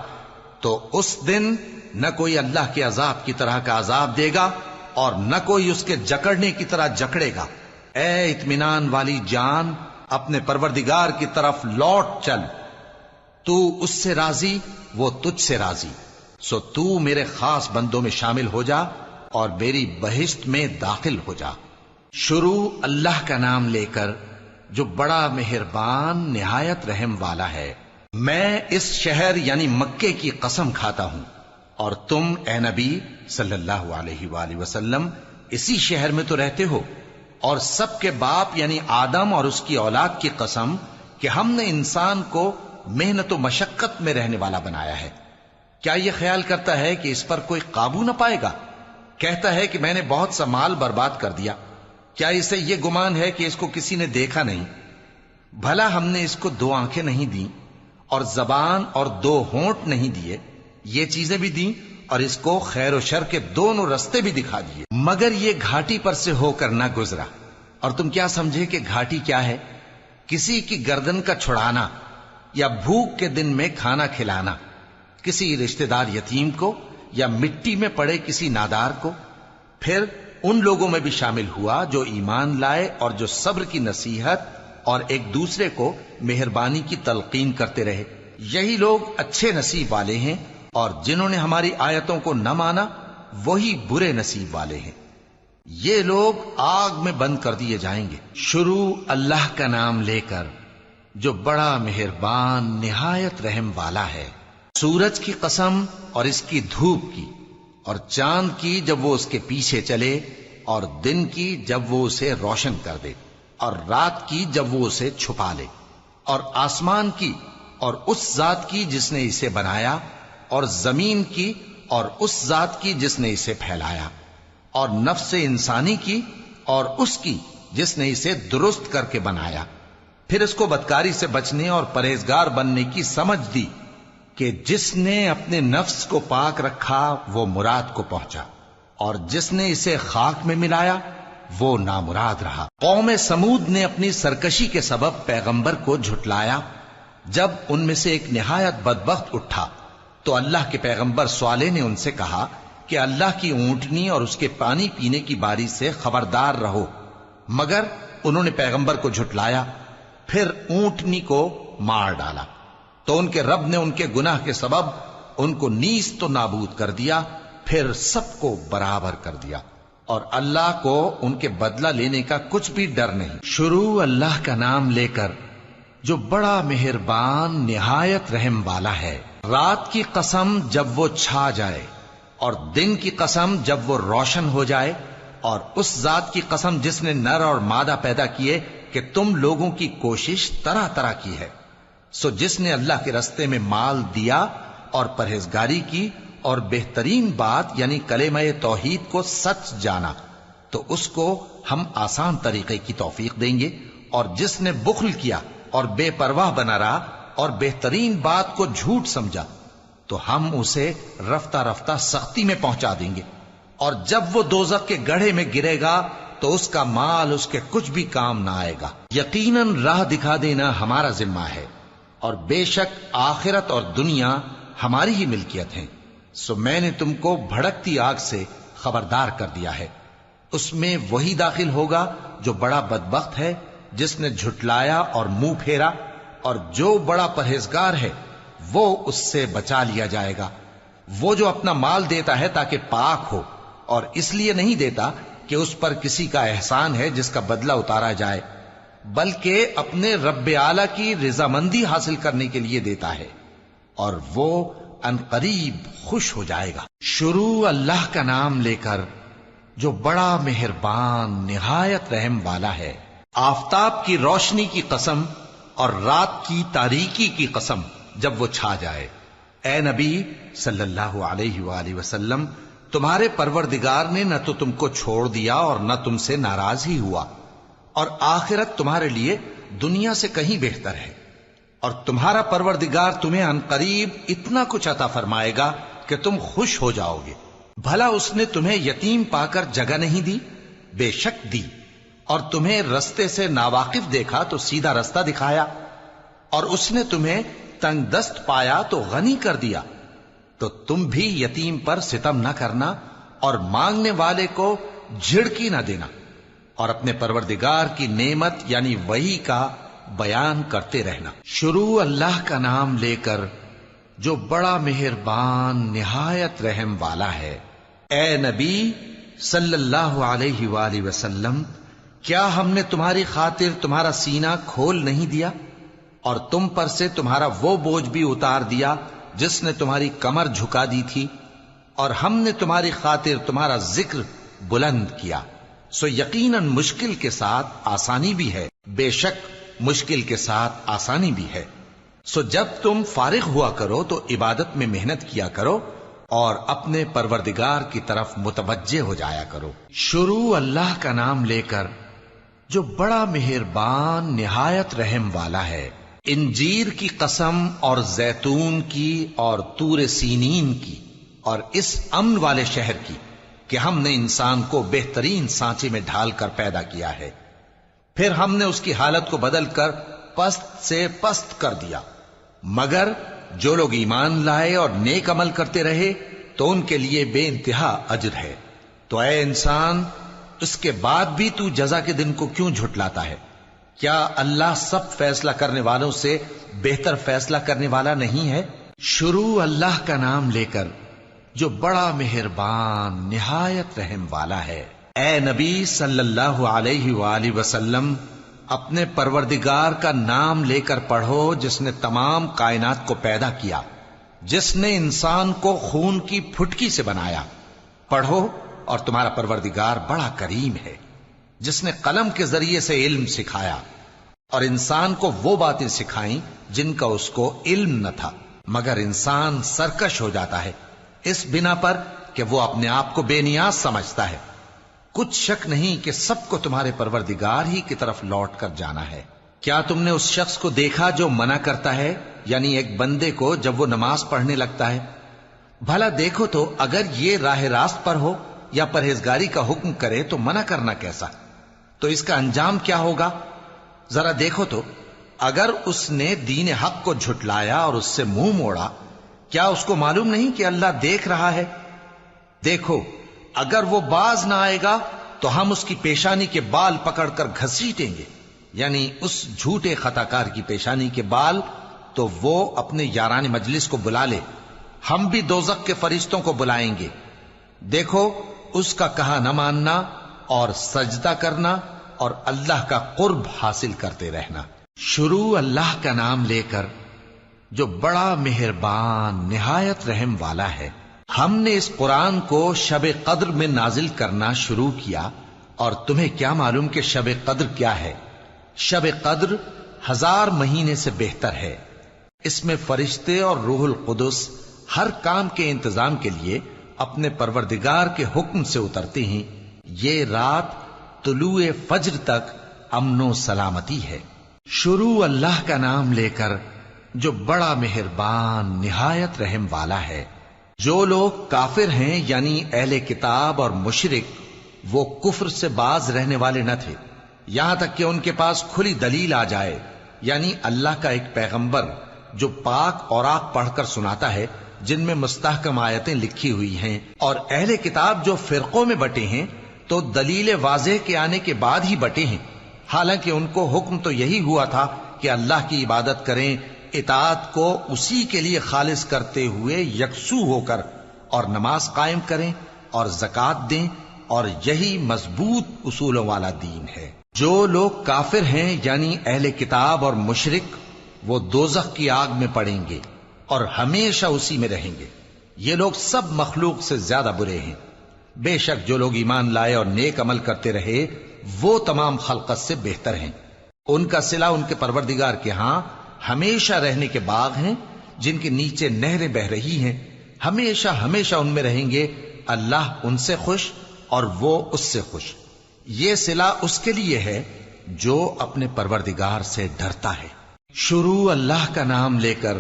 تو اس دن نہ کوئی اللہ کے عذاب کی طرح کا عذاب دے گا اور نہ کوئی اس کے جکڑنے کی طرح جکڑے گا۔ اے اطمینان والی جان، اپنے پروردگار کی طرف لوٹ چل، تو اس سے راضی، وہ تجھ سے راضی، سو تو میرے خاص بندوں میں شامل ہو جا اور میری بہشت میں داخل ہو جا۔ شروع اللہ کا نام لے کر جو بڑا مہربان نہایت رحم والا ہے۔ میں اس شہر یعنی مکے کی قسم کھاتا ہوں، اور تم اے نبی صلی اللہ علیہ وآلہ وسلم اسی شہر میں تو رہتے ہو، اور سب کے باپ یعنی آدم اور اس کی اولاد کی قسم کہ ہم نے انسان کو محنت و مشقت میں رہنے والا بنایا ہے۔ کیا یہ خیال کرتا ہے کہ اس پر کوئی قابو نہ پائے گا؟ کہتا ہے کہ میں نے بہت سا مال برباد کر دیا۔ کیا اسے یہ گمان ہے کہ اس کو کسی نے دیکھا نہیں؟ بھلا ہم نے اس کو 2 آنکھیں نہیں دیں اور زبان اور 2 ہونٹ نہیں دیے؟ یہ چیزیں بھی دیں اور اس کو خیر و شر کے دونوں رستے بھی دکھا دیے، مگر یہ گھاٹی پر سے ہو کر نہ گزرا۔ اور تم کیا سمجھے کہ گھاٹی کیا ہے؟ کسی کی گردن کا چھڑانا، یا بھوک کے دن میں کھانا کھلانا، کسی رشتہ دار یتیم کو یا مٹی میں پڑے کسی نادار کو۔ پھر ان لوگوں میں بھی شامل ہوا جو ایمان لائے اور جو صبر کی نصیحت اور ایک دوسرے کو مہربانی کی تلقین کرتے رہے۔ یہی لوگ اچھے نصیب والے ہیں، اور جنہوں نے ہماری آیتوں کو نہ مانا وہی برے نصیب والے ہیں۔ یہ لوگ آگ میں بند کر دیے جائیں گے۔ شروع اللہ کا نام لے کر جو بڑا مہربان نہایت رحم والا ہے۔ سورج کی قسم اور اس کی دھوپ کی، اور چاند کی جب وہ اس کے پیچھے چلے، اور دن کی جب وہ اسے روشن کر دے، اور رات کی جب وہ اسے چھپا لے، اور آسمان کی اور اس ذات کی جس نے اسے بنایا، اور زمین کی اور اس ذات کی جس نے اسے پھیلایا، اور نفس انسانی کی اور اس کی جس نے اسے درست کر کے بنایا۔ پھر اس کو بدکاری سے بچنے اور پرہیزگار بننے کی سمجھ دی کہ جس نے اپنے نفس کو پاک رکھا وہ مراد کو پہنچا، اور جس نے اسے خاک میں ملایا وہ نامراد رہا۔ قوم سمود نے اپنی سرکشی کے سبب پیغمبر کو جھٹلایا۔ جب ان میں سے ایک نہایت بدبخت اٹھا تو اللہ کے پیغمبر صالح نے ان سے کہا کہ اللہ کی اونٹنی اور اس کے پانی پینے کی باری سے خبردار رہو، مگر انہوں نے پیغمبر کو جھٹلایا، پھر اونٹنی کو مار ڈالا تو ان کے رب نے ان کے گناہ کے سبب ان کو نیست و نابود کر دیا، پھر سب کو برابر کر دیا، اور اللہ کو ان کے بدلہ لینے کا کچھ بھی ڈر نہیں۔ شروع اللہ کا نام لے کر جو بڑا مہربان نہایت رحم والا ہے۔ رات کی قسم جب وہ چھا جائے، اور دن کی قسم جب وہ روشن ہو جائے، اور اس ذات کی قسم جس نے نر اور مادہ پیدا کیے کہ تم لوگوں کی کوشش طرح طرح کی ہے۔ سو جس نے اللہ کے رستے میں مال دیا اور پرہیزگاری کی اور بہترین بات یعنی کلمہ توحید کو سچ جانا، تو اس کو ہم آسان طریقے کی توفیق دیں گے، اور جس نے بخل کیا اور بے پرواہ بنا رہا اور بہترین بات کو جھوٹ سمجھا، تو ہم اسے رفتہ رفتہ سختی میں پہنچا دیں گے، اور جب وہ دوزخ کے گڑھے میں گرے گا تو اس کا مال اس کے کچھ بھی کام نہ آئے گا۔ یقیناً راہ دکھا دینا ہمارا ذمہ ہے، اور بے شک آخرت اور دنیا ہماری ہی ملکیت ہیں۔ سو میں نے تم کو بھڑکتی آگ سے خبردار کر دیا ہے، اس میں وہی داخل ہوگا جو بڑا بدبخت ہے، جس نے جھٹلایا اور منہ پھیرا، اور جو بڑا پرہیزگار ہے وہ اس سے بچا لیا جائے گا۔ وہ جو اپنا مال دیتا ہے تاکہ پاک ہو، اور اس لیے نہیں دیتا کہ اس پر کسی کا احسان ہے جس کا بدلہ اتارا جائے، بلکہ اپنے رب اعلی کی رضامندی حاصل کرنے کے لیے دیتا ہے، اور وہ ان قریب خوش ہو جائے گا۔ شروع اللہ کا نام لے کر جو بڑا مہربان نہایت رحم والا ہے۔ آفتاب کی روشنی کی قسم اور رات کی تاریکی کی قسم جب وہ چھا جائے۔ اے نبی صلی اللہ علیہ وآلہ وسلم، تمہارے پروردگار نے نہ تو تم کو چھوڑ دیا اور نہ تم سے ناراض ہی ہوا، اور آخرت تمہارے لیے دنیا سے کہیں بہتر ہے، اور تمہارا پروردگار تمہیں عنقریب اتنا کچھ عطا فرمائے گا کہ تم خوش ہو جاؤ گے۔ بھلا اس نے تمہیں یتیم پا کر جگہ نہیں دی؟ بے شک دی، اور تمہیں رستے سے ناواقف دیکھا تو سیدھا رستہ دکھایا، اور اس نے تمہیں تنگ دست پایا تو غنی کر دیا۔ تو تم بھی یتیم پر ستم نہ کرنا، اور مانگنے والے کو جھڑکی نہ دینا، اور اپنے پروردگار کی نعمت یعنی وحی کا بیان کرتے رہنا۔ شروع اللہ کا نام لے کر جو بڑا مہربان نہایت رحم والا ہے۔ اے نبی صلی اللہ علیہ وآلہ وسلم، کیا ہم نے تمہاری خاطر تمہارا سینہ کھول نہیں دیا، اور تم پر سے تمہارا وہ بوجھ بھی اتار دیا جس نے تمہاری کمر جھکا دی تھی، اور ہم نے تمہاری خاطر تمہارا ذکر بلند کیا۔ سو یقیناً مشکل کے ساتھ آسانی بھی ہے، بے شک مشکل کے ساتھ آسانی بھی ہے۔ سو جب تم فارغ ہوا کرو تو عبادت میں محنت کیا کرو، اور اپنے پروردگار کی طرف متوجہ ہو جایا کرو۔ شروع اللہ کا نام لے کر جو بڑا مہربان نہایت رحم والا ہے۔ انجیر کی قسم اور زیتون کی اور طور سینین کی اور اس امن والے شہر کی کہ ہم نے انسان کو بہترین سانچے میں ڈھال کر پیدا کیا ہے، پھر ہم نے اس کی حالت کو بدل کر پست سے پست کر دیا، مگر جو لوگ ایمان لائے اور نیک عمل کرتے رہے تو ان کے لیے بے انتہا اجر ہے۔ تو اے انسان، اس کے بعد بھی تو جزا کے دن کو کیوں جھٹلاتا ہے؟ کیا اللہ سب فیصلہ کرنے والوں سے بہتر فیصلہ کرنے والا نہیں ہے؟ شروع اللہ کا نام لے کر جو بڑا مہربان نہایت رحم والا ہے۔ اے نبی صلی اللہ علیہ وآلہ وسلم، اپنے پروردگار کا نام لے کر پڑھو جس نے تمام کائنات کو پیدا کیا، جس نے انسان کو خون کی پھٹکی سے بنایا۔ پڑھو، اور تمہارا پروردگار بڑا کریم ہے، جس نے قلم کے ذریعے سے علم سکھایا اور انسان کو وہ باتیں سکھائیں جن کا اس کو علم نہ تھا، مگر انسان سرکش ہو جاتا ہے اس بنا پر کہ وہ اپنے آپ کو بے نیاز سمجھتا ہے۔ کچھ شک نہیں کہ سب کو تمہارے پروردگار ہی کی طرف لوٹ کر جانا ہے۔ کیا تم نے اس شخص کو دیکھا جو منع کرتا ہے، یعنی ایک بندے کو جب وہ نماز پڑھنے لگتا ہے؟ بھلا دیکھو تو اگر یہ راہ راست پر ہو یا پرہیزگاری کا حکم کرے تو منع کرنا کیسا؟ تو اس کا انجام کیا ہوگا؟ ذرا دیکھو تو اگر اس نے دین حق کو جھٹلایا اور اس سے منہ موڑا، کیا اس کو معلوم نہیں کہ اللہ دیکھ رہا ہے؟ دیکھو اگر وہ باز نہ آئے گا تو ہم اس کی پیشانی کے بال پکڑ کر گھسیٹیں گے، یعنی اس جھوٹے خطا کار کی پیشانی کے بال، تو وہ اپنے یاران مجلس کو بلا لے، ہم بھی دوزخ کے فرشتوں کو بلائیں گے۔ دیکھو اس کا کہا نہ ماننا اور سجدہ کرنا اور اللہ کا قرب حاصل کرتے رہنا۔ شروع اللہ کا نام لے کر جو بڑا مہربان نہایت رحم والا ہے۔ ہم نے اس قرآن کو شب قدر میں نازل کرنا شروع کیا، اور تمہیں کیا معلوم کہ شب قدر کیا ہے؟ شب قدر 1000 مہینے سے بہتر ہے۔ اس میں فرشتے اور روح القدس ہر کام کے انتظام کے لیے اپنے پروردگار کے حکم سے اترتے ہیں۔ یہ رات طلوع فجر تک امن و سلامتی ہے۔ شروع اللہ کا نام لے کر جو بڑا مہربان نہایت رحم والا ہے۔ جو لوگ کافر ہیں یعنی اہل کتاب اور مشرک، وہ کفر سے باز رہنے والے نہ تھے یہاں تک کہ ان کے پاس کھلی دلیل آ جائے، یعنی اللہ کا ایک پیغمبر جو پاک اوراق پڑھ کر سناتا ہے جن میں مستحکم آیتیں لکھی ہوئی ہیں، اور اہل کتاب جو فرقوں میں بٹے ہیں تو دلیل واضح کے آنے کے بعد ہی بٹے ہیں، حالانکہ ان کو حکم تو یہی ہوا تھا کہ اللہ کی عبادت کریں، اطاعت کو اسی کے لیے خالص کرتے ہوئے یکسو ہو کر، اور نماز قائم کریں اور زکوٰۃ دیں، اور یہی مضبوط اصولوں والا دین ہے۔ جو لوگ کافر ہیں یعنی اہل کتاب اور مشرک، وہ دوزخ کی آگ میں پڑیں گے اور ہمیشہ اسی میں رہیں گے۔ یہ لوگ سب مخلوق سے زیادہ برے ہیں۔ بے شک جو لوگ ایمان لائے اور نیک عمل کرتے رہے وہ تمام خلقت سے بہتر ہیں۔ ان کا صلہ ان کے پروردگار کے ہاں ہمیشہ رہنے کے باغ ہیں جن کے نیچے نہریں بہ رہی ہیں، ہمیشہ ہمیشہ ان میں رہیں گے۔ اللہ ان سے خوش اور وہ اس سے خوش۔ یہ صلہ اس کے لیے ہے جو اپنے پروردگار سے ڈرتا ہے۔ شروع اللہ کا نام لے کر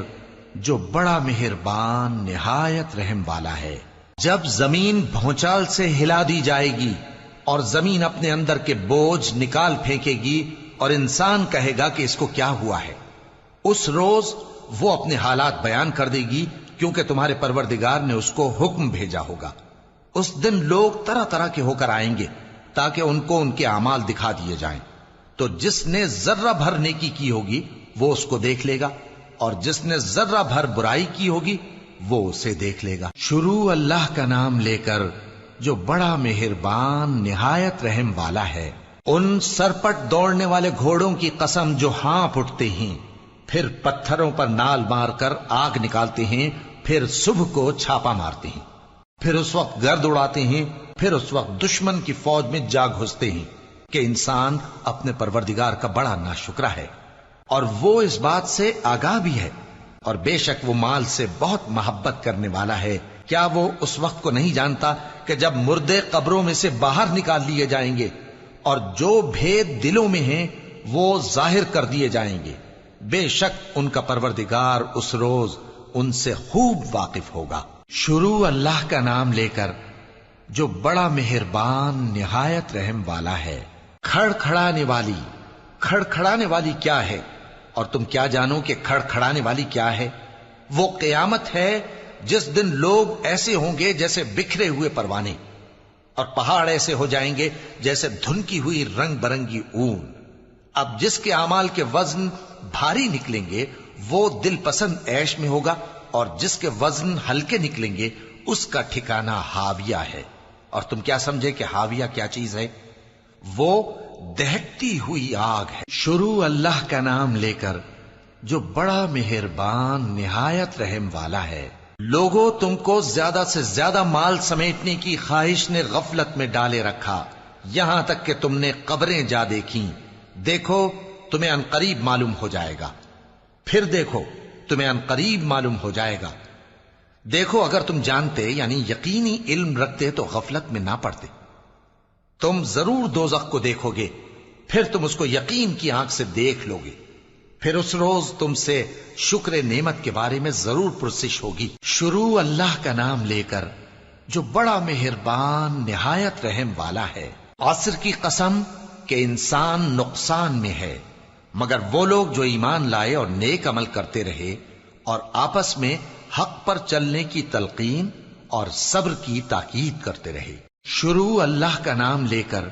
جو بڑا مہربان نہایت رحم والا ہے۔ جب زمین بھونچال سے ہلا دی جائے گی اور زمین اپنے اندر کے بوجھ نکال پھینکے گی اور انسان کہے گا کہ اس کو کیا ہوا ہے، اس روز وہ اپنے حالات بیان کر دے گی، کیونکہ تمہارے پروردگار نے اس کو حکم بھیجا ہوگا۔ اس دن لوگ طرح طرح کے ہو کر آئیں گے تاکہ ان کو ان کے اعمال دکھا دیے جائیں، تو جس نے ذرہ بھر نیکی کی ہوگی وہ اس کو دیکھ لے گا، اور جس نے ذرہ بھر برائی کی ہوگی وہ اسے دیکھ لے گا۔ شروع اللہ کا نام لے کر جو بڑا مہربان نہایت رحم والا ہے۔ ان سرپٹ دوڑنے والے گھوڑوں کی قسم جو ہانپ اٹھتے ہیں، پھر پتھروں پر نال مار کر آگ نکالتے ہیں، پھر صبح کو چھاپا مارتے ہیں، پھر اس وقت گرد اڑاتے ہیں، پھر اس وقت دشمن کی فوج میں جا گھستے ہیں کہ انسان اپنے پروردگار کا بڑا ناشکرا ہے، اور وہ اس بات سے آگاہ بھی ہے، اور بے شک وہ مال سے بہت محبت کرنے والا ہے۔ کیا وہ اس وقت کو نہیں جانتا کہ جب مردے قبروں میں سے باہر نکال لیے جائیں گے اور جو بھید دلوں میں ہیں وہ ظاہر کر دیے جائیں گے؟ بے شک ان کا پروردگار اس روز ان سے خوب واقف ہوگا۔ شروع اللہ کا نام لے کر جو بڑا مہربان نہایت رحم والا ہے۔ کھڑکھڑانے والی، کھڑکھڑانے والی کیا ہے؟ اور تم کیا جانو کہ کھڑکھڑانے والی کیا ہے؟ وہ قیامت ہے جس دن لوگ ایسے ہوں گے جیسے بکھرے ہوئے پروانے، اور پہاڑ ایسے ہو جائیں گے جیسے دھنکی ہوئی رنگ برنگی اون۔ اب جس کے اعمال کے وزن بھاری نکلیں گے وہ دل پسند عیش میں ہوگا، اور جس کے وزن ہلکے نکلیں گے اس کا ٹھکانہ ہاویہ ہے۔ اور تم کیا سمجھے کہ ہاویہ کیا چیز ہے؟ وہ دہکتی ہوئی آگ ہے۔ شروع اللہ کا نام لے کر جو بڑا مہربان نہایت رحم والا ہے۔ لوگوں، تم کو زیادہ سے زیادہ مال سمیٹنے کی خواہش نے غفلت میں ڈالے رکھا، یہاں تک کہ تم نے قبریں جا دیکھیں۔ دیکھو تمہیں عنقریب معلوم ہو جائے گا، پھر دیکھو تمہیں عنقریب معلوم ہو جائے گا۔ دیکھو اگر تم جانتے یعنی یقینی علم رکھتے تو غفلت میں نہ پڑتے۔ تم ضرور دوزخ کو دیکھو گے، پھر تم اس کو یقین کی آنکھ سے دیکھ لو گے، پھر اس روز تم سے شکر نعمت کے بارے میں ضرور پرسش ہوگی۔ شروع اللہ کا نام لے کر جو بڑا مہربان نہایت رحم والا ہے۔ عصر کی قسم کہ انسان نقصان میں ہے مگر وہ لوگ جو ایمان لائے اور نیک عمل کرتے رہے اور آپس میں حق پر چلنے کی تلقین اور صبر کی تاکید کرتے رہے۔ شروع اللہ کا نام لے کر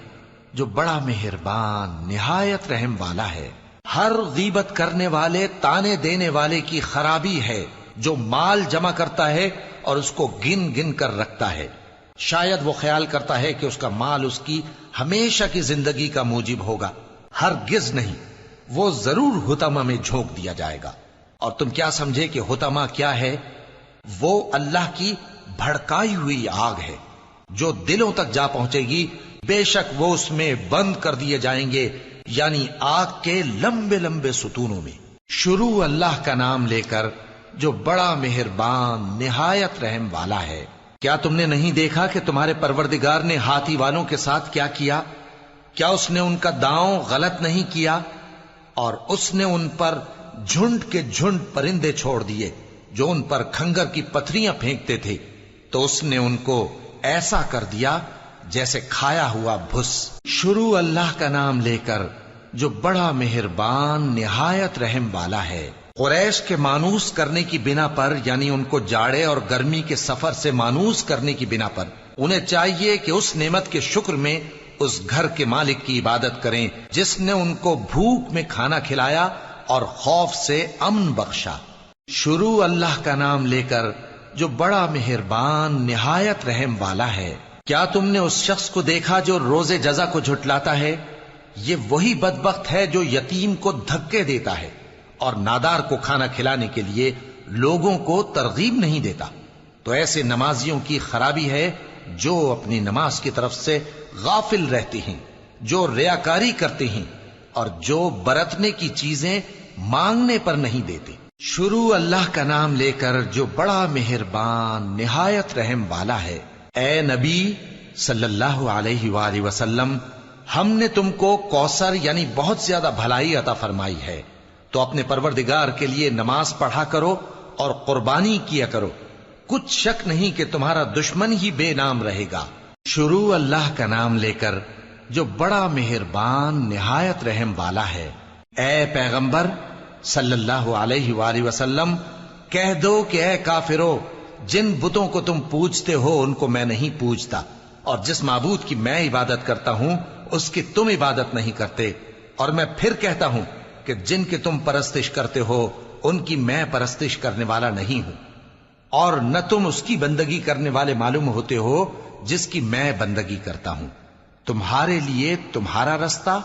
جو بڑا مہربان نہایت رحم والا ہے۔ ہر غیبت کرنے والے تانے دینے والے کی خرابی ہے جو مال جمع کرتا ہے اور اس کو گن گن کر رکھتا ہے، شاید وہ خیال کرتا ہے کہ اس کا مال اس کی ہمیشہ کی زندگی کا موجب ہوگا، ہرگز نہیں، وہ ضرور حطمہ میں جھونک دیا جائے گا۔ اور تم کیا سمجھے کہ حطمہ کیا ہے؟ وہ اللہ کی بھڑکائی ہوئی آگ ہے جو دلوں تک جا پہنچے گی، بے شک وہ اس میں بند کر دیے جائیں گے، یعنی آگ کے لمبے لمبے ستونوں میں۔ شروع اللہ کا نام لے کر جو بڑا مہربان نہایت رحم والا ہے۔ کیا تم نے نہیں دیکھا کہ تمہارے پروردگار نے ہاتھی والوں کے ساتھ کیا کیا؟ کیا اس نے ان کا داؤں غلط نہیں کیا؟ اور اس نے ان پر جھنڈ کے جھنڈ پرندے چھوڑ دیے جو ان پر کھنگر کی پتھریاں پھینکتے تھے، تو اس نے ان کو ایسا کر دیا جیسے کھایا ہوا بھس۔ شروع اللہ کا نام لے کر جو بڑا مہربان نہایت رحم والا ہے۔ قریش کے مانوس کرنے کی بنا پر، یعنی ان کو جاڑے اور گرمی کے سفر سے مانوس کرنے کی بنا پر، انہیں چاہیے کہ اس نعمت کے شکر میں اس گھر کے مالک کی عبادت کریں جس نے ان کو بھوک میں کھانا کھلایا اور خوف سے امن بخشا۔ شروع اللہ کا نام لے کر جو بڑا مہربان نہایت رحم والا ہے۔ کیا تم نے اس شخص کو دیکھا جو روز جزا کو جھٹلاتا ہے؟ یہ وہی بدبخت ہے جو یتیم کو دھکے دیتا ہے اور نادار کو کھانا کھلانے کے لیے لوگوں کو ترغیب نہیں دیتا۔ تو ایسے نمازیوں کی خرابی ہے جو اپنی نماز کی طرف سے غافل رہتے ہیں، جو ریاکاری کرتے ہیں اور جو برتنے کی چیزیں مانگنے پر نہیں دیتے۔ شروع اللہ کا نام لے کر جو بڑا مہربان نہایت رحم والا ہے۔ اے نبی صلی اللہ علیہ وآلہ وسلم، ہم نے تم کو کوثر یعنی بہت زیادہ بھلائی عطا فرمائی ہے، تو اپنے پروردگار کے لیے نماز پڑھا کرو اور قربانی کیا کرو، کچھ شک نہیں کہ تمہارا دشمن ہی بے نام رہے گا۔ شروع اللہ کا نام لے کر جو بڑا مہربان نہایت رحم والا ہے۔ اے پیغمبر صلی اللہ علیہ وآلہ وسلم، کہہ دو کہ اے کافرو، جن بتوں کو تم پوجتے ہو ان کو میں نہیں پوجتا، اور جس معبود کی میں عبادت کرتا ہوں اس کی تم عبادت نہیں کرتے، اور میں پھر کہتا ہوں کہ جن کی تم پرستش کرتے ہو ان کی میں پرستش کرنے والا نہیں ہوں، اور نہ تم اس کی بندگی کرنے والے معلوم ہوتے ہو جس کی میں بندگی کرتا ہوں۔ تمہارے لیے تمہارا رستہ،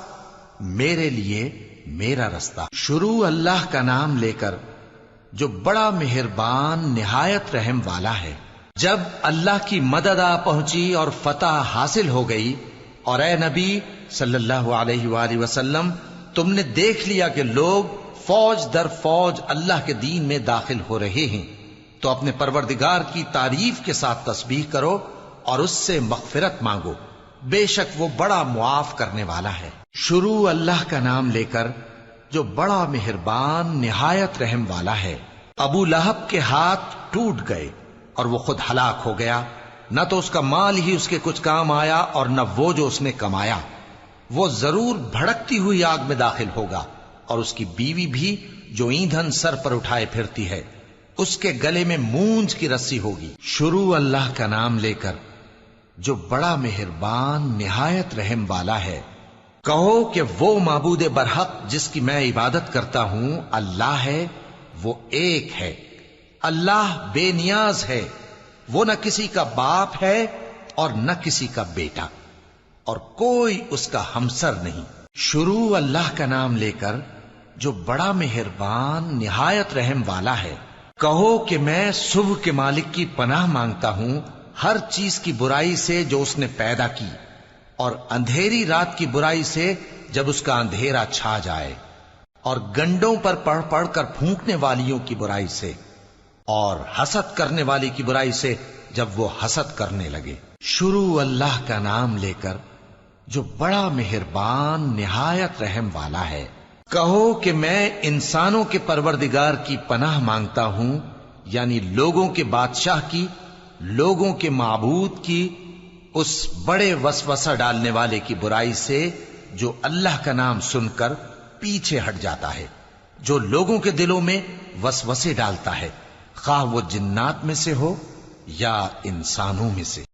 میرے لیے میرا رستہ۔ شروع اللہ کا نام لے کر جو بڑا مہربان نہایت رحم والا ہے۔ جب اللہ کی مدد آ پہنچی اور فتح حاصل ہو گئی، اور اے نبی صلی اللہ علیہ وآلہ وسلم، تم نے دیکھ لیا کہ لوگ فوج در فوج اللہ کے دین میں داخل ہو رہے ہیں، تو اپنے پروردگار کی تعریف کے ساتھ تسبیح کرو اور اس سے مغفرت مانگو، بے شک وہ بڑا معاف کرنے والا ہے۔ شروع اللہ کا نام لے کر جو بڑا مہربان نہایت رحم والا ہے۔ ابو لہب کے ہاتھ ٹوٹ گئے اور وہ خود ہلاک ہو گیا، نہ تو اس کا مال ہی اس کے کچھ کام آیا اور نہ وہ جو اس نے کمایا۔ وہ ضرور بھڑکتی ہوئی آگ میں داخل ہوگا، اور اس کی بیوی بھی جو ایندھن سر پر اٹھائے پھرتی ہے، اس کے گلے میں مونج کی رسی ہوگی۔ شروع اللہ کا نام لے کر جو بڑا مہربان نہایت رحم والا ہے۔ کہو کہ وہ معبود برحق جس کی میں عبادت کرتا ہوں اللہ ہے، وہ ایک ہے، اللہ بے نیاز ہے، وہ نہ کسی کا باپ ہے اور نہ کسی کا بیٹا، اور کوئی اس کا ہمسر نہیں۔ شروع اللہ کا نام لے کر جو بڑا مہربان نہایت رحم والا ہے۔ کہو کہ میں صبح کے مالک کی پناہ مانگتا ہوں ہر چیز کی برائی سے جو اس نے پیدا کی، اور اندھیری رات کی برائی سے جب اس کا اندھیرا چھا جائے، اور گنڈوں پر پڑھ پڑھ کر پھونکنے والیوں کی برائی سے، اور حسد کرنے والی کی برائی سے جب وہ حسد کرنے لگے۔ شروع اللہ کا نام لے کر جو بڑا مہربان نہایت رحم والا ہے۔ کہو کہ میں انسانوں کے پروردگار کی پناہ مانگتا ہوں، یعنی لوگوں کے بادشاہ کی، لوگوں کے معبود کی، اس بڑے وسوسہ ڈالنے والے کی برائی سے جو اللہ کا نام سن کر پیچھے ہٹ جاتا ہے، جو لوگوں کے دلوں میں وسوسے ڈالتا ہے، خواہ وہ جنات میں سے ہو یا انسانوں میں سے۔